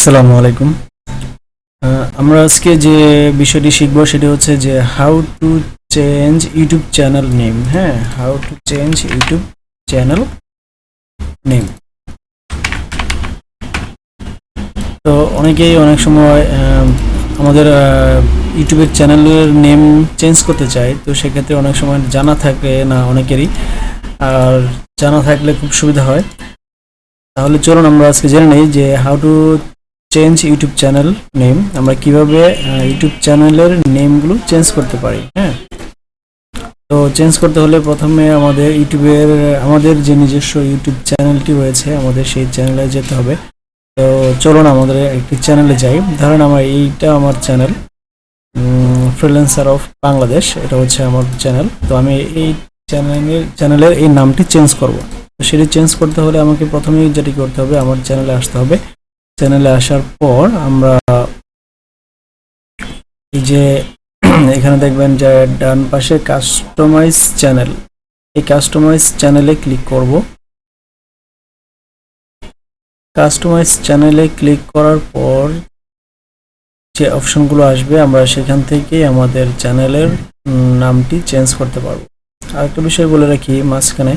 আসসালামু আলাইকুম। আমরা আজকে যে বিষয়টি শিখবো সেটা হচ্ছে যে how to change YouTube channel name. হ্যাঁ, how to change YouTube channel name. তো অনেকেই অনেক সময় আমাদের ইউটিউবের চ্যানেলের নেম চেঞ্জ করতে চায়, তো সেক্ষেত্রে অনেক সময় জানা থাকে না অনেকেরই, আর জানা থাকলে খুব সুবিধা হয়। তাহলে চলুন আমরা আজকে জেনে নিই যে how to change YouTube channel name. আমরা কিভাবে ইউটিউব চ্যানেলের নেমগুলো চেঞ্জ করতে পারি। হ্যাঁ, তো চেঞ্জ করতে হলে প্রথমে আমাদের আমাদের যে নিজস্ব ইউটিউব চ্যানেলটি রয়েছে, আমাদের সেই চ্যানেলে যেতে হবে। তো চলুন আমাদের একটি চ্যানেলে যাই। ধরেন এইটা আমার চ্যানেল, ফ্রিল্যান্সার অফ বাংলাদেশ, এটা হচ্ছে আমার চ্যানেল। তো আমি এই চ্যানেলের এই নামটি চেঞ্জ করব। তো সেটি চেঞ্জ করতে হলে আমাকে প্রথমেই যেটি করতে হবে, আমার চ্যানেলে আসতে হবে। চ্যানেলে আসার পর আমরা এই যে এখানে দেখবেন যে ডান পাশে কাস্টমাইজ চ্যানেল, এই কাস্টমাইজ চ্যানেলে ক্লিক করব। কাস্টমাইজ চ্যানেলে ক্লিক করার পর যে অপশনগুলো আসবে, আমরা সেখান থেকে আমাদের চ্যানেলের নামটি চেঞ্জ করতে পারবো। আরেকটা বিষয় বলে রাখি মাঝখানে,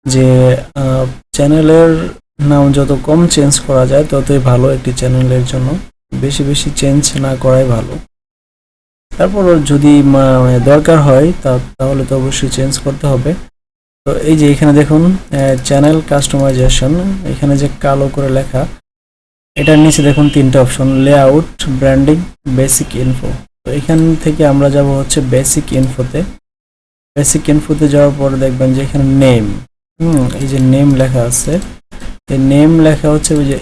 যে চ্যানেলের নাম যত কম চেঞ্জ করা যায় ততই ভালো একটি চ্যানেলের জন্য। বেশি বেশি চেঞ্জ না করাই ভালো। তারপরও যদি দরকার হয় তাহলে তো অবশ্যই চেঞ্জ করতে হবে। তো এই যে এখানে দেখুন চ্যানেল কাস্টমাইজেশন, এখানে যে কালো করে লেখা, এটার নিচে দেখুন তিনটা option, layout, branding, basic info. তো এখান থেকে আমরা যাব হচ্ছে বেসিক ইনফোতে। বেসিক ইনফোতে যাওয়ার পরে দেখবেন যে এখানে নেম, এই যে নেম লেখা আছে, এই নেম লেখা হচ্ছে ওই যে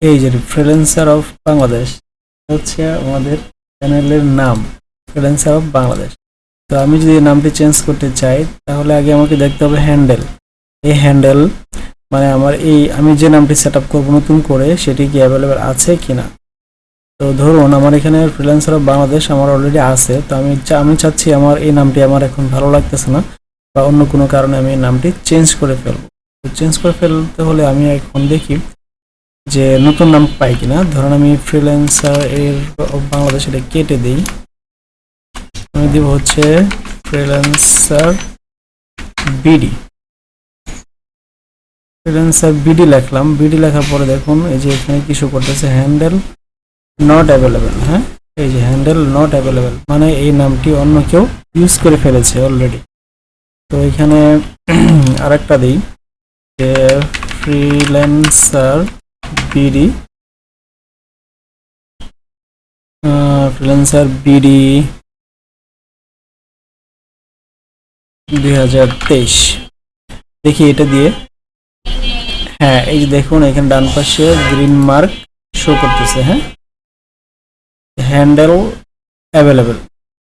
এই যে ফ্রিল্যান্সার অফ বাংলাদেশ হচ্ছে আমাদের চ্যানেলের নাম, ফ্রিল্যান্সার অফ বাংলাদেশ। তো আমি যদি নামটি চেঞ্জ করতে চাই তাহলে আগে আমাকে দেখতে হবে হ্যান্ডেল। এই হ্যান্ডেল মানে আমি যে নামটি সেট আপ করবো নতুন করে, সেটি কি অ্যাভেলেবেল আছে কিনা। তো ধরুন আমার এখানে ফ্রিল্যান্সার অফ বাংলাদেশ আমার অলরেডি আছে। তো আমি চাচ্ছি আমার এই নামটি আমার এখন ভালো লাগতেছে না, বা অন্য কোনো কারণে আমি এই নামটি চেঞ্জ করে ফেলবো। তো চেঞ্জ করে ফেলতে হলে আমি এখন দেখি যে নতুন নাম পাই কিনা। ধরুন আমি ফ্রিল্যান্সার এর বাংলাদেশ এটা কেটে দিই, আমি দিব হচ্ছে ফ্রিল্যান্সার বিডি। ফ্রিল্যান্সার বিডি লিখলাম। বিডি লেখার পরে দেখুন এই যে এখানে কিছু করতেছে, হ্যান্ডেল নট অ্যাভেলেবেল। হ্যাঁ, এই যে হ্যান্ডেল নট অ্যাভেলেবেল মানে এই নামটি অন্য কেউ ইউজ করে ফেলেছে অলরেডি। তো এখানে আরেকটা দিই যে ফ্রিল্যান্সার বিডি, ফ্রিল্যান্সার বিডি 2023। দেখি এটা দিয়ে, হ্যাঁ এই যে দেখুন এখানে ডান পাশে গ্রিন মার্ক শো করতেছে। হ্যাঁ, হ্যান্ডেল অ্যাভেলেবেল।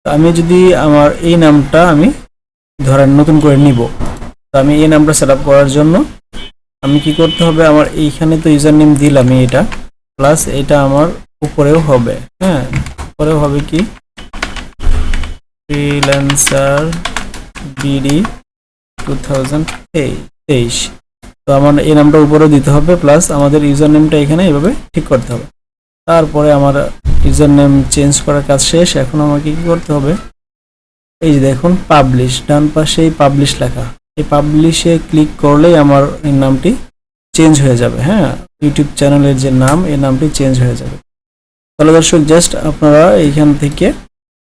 আমি যদি আমার এই নামটা আমি ধরেন নতুন করে নিব, তো আমি এই নামটা সেট আপ করার জন্য আমি কি করতে হবে, আমার এইখানে তো ইউজার নেম দিলাম এটা, প্লাস এটা আমার উপরেও হবে। হ্যাঁ, উপরেও হবে কি ফ্রিল্যান্সার বিডি 2023। তো আমার এই নামটা উপরেও দিতে হবে, প্লাস আমাদের ইউজার নেমটা এখানে এইভাবে ঠিক করতে হবে। তারপরে আমার ইউজার নেম চেঞ্জ করার কাজ শেষ। এখন আমাকে কি করতে হবে, এই যে দেখুন পাবলিশ, ডান পাশে এই পাবলিশ লেখা, এই পাবলিশে ক্লিক করলেই আমার এই নামটি চেঞ্জ হয়ে যাবে। হ্যাঁ, ইউটিউব চ্যানেলের যে নাম, এই নামটি চেঞ্জ হয়ে যাবে। তাহলে দর্শক জাস্ট আপনারা এইখান থেকে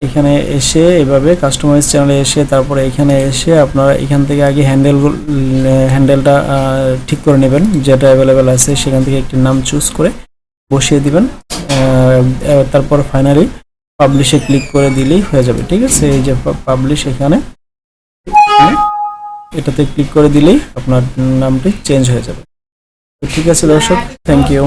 এখানে এসে এভাবে কাস্টমাইজ চ্যানেলে এসে তারপরে এখানে এসে আপনারা এখান থেকে আগে হ্যান্ডেলটা ঠিক করে নেবেন, যেটা অ্যাভেলেবেল আছে সেখান থেকে একটি নাম চুজ করে বসিয়ে দিবেন। তারপর ফাইনালি পাবলিশে ক্লিক করে দিলেই হয়ে যাবে। ঠিক আছে, এই যে পাবলিশ, এখানে এটাতে ক্লিক করে দিলেই আপনার নামটি চেঞ্জ হয়ে যাবে। তো ঠিক আছে দর্শক, থ্যাংক ইউ।